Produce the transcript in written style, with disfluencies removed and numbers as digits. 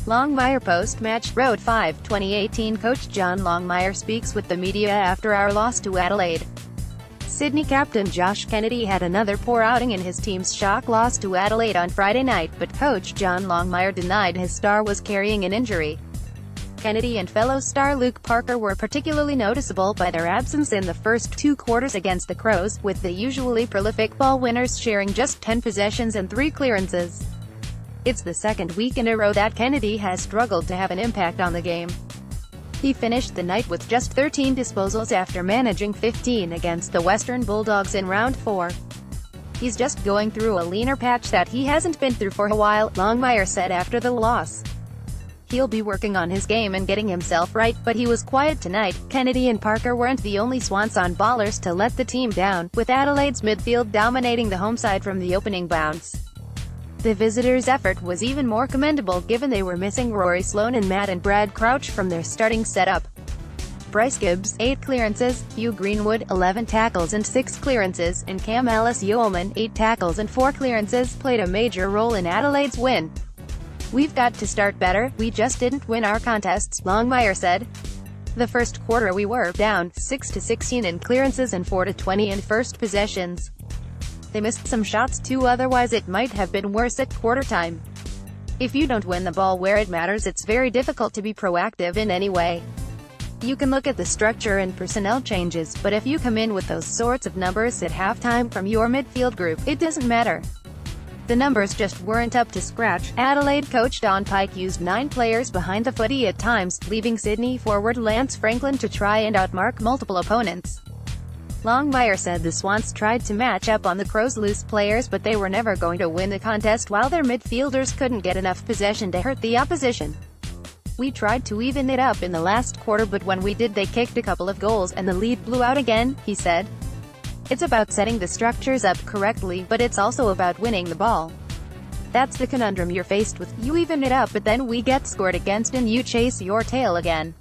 Longmire post-match, Road 5, 2018. Coach John Longmire speaks with the media after our loss to Adelaide. Sydney captain Josh Kennedy had another poor outing in his team's shock loss to Adelaide on Friday night, but Coach John Longmire denied his star was carrying an injury. Kennedy and fellow star Luke Parker were particularly noticeable by their absence in the first two quarters against the Crows, with the usually prolific ball winners sharing just 10 possessions and 3 clearances. It's the second week in a row that Kennedy has struggled to have an impact on the game. He finished the night with just 13 disposals after managing 15 against the Western Bulldogs in round 4. He's just going through a leaner patch that he hasn't been through for a while, Longmire said after the loss. He'll be working on his game and getting himself right, but he was quiet tonight. Kennedy and Parker weren't the only Swanson ballers to let the team down, with Adelaide's midfield dominating the home side from the opening bounce. The visitors' effort was even more commendable given they were missing Rory Sloane and Matt and Brad Crouch from their starting setup. Bryce Gibbs, 8 clearances, Hugh Greenwood, 11 tackles and 6 clearances, and Cam Ellis-Yeoman, 8 tackles and 4 clearances, played a major role in Adelaide's win. "We've got to start better, we just didn't win our contests," Longmire said. The first quarter we were down 6-16 in clearances and 4-20 in first possessions. They missed some shots too, otherwise it might have been worse at quarter time. If you don't win the ball where it matters, it's very difficult to be proactive in any way. You can look at the structure and personnel changes, but if you come in with those sorts of numbers at halftime from your midfield group, it doesn't matter. The numbers just weren't up to scratch. Adelaide coach Don Pike used 9 players behind the footy at times, leaving Sydney forward Lance Franklin to try and outmark multiple opponents. Longmire said the Swans tried to match up on the Crows' loose players, but they were never going to win the contest while their midfielders couldn't get enough possession to hurt the opposition. "We tried to even it up in the last quarter, but when we did they kicked a couple of goals and the lead blew out again," he said. "It's about setting the structures up correctly, but it's also about winning the ball. That's the conundrum you're faced with. You even it up, but then we get scored against and you chase your tail again."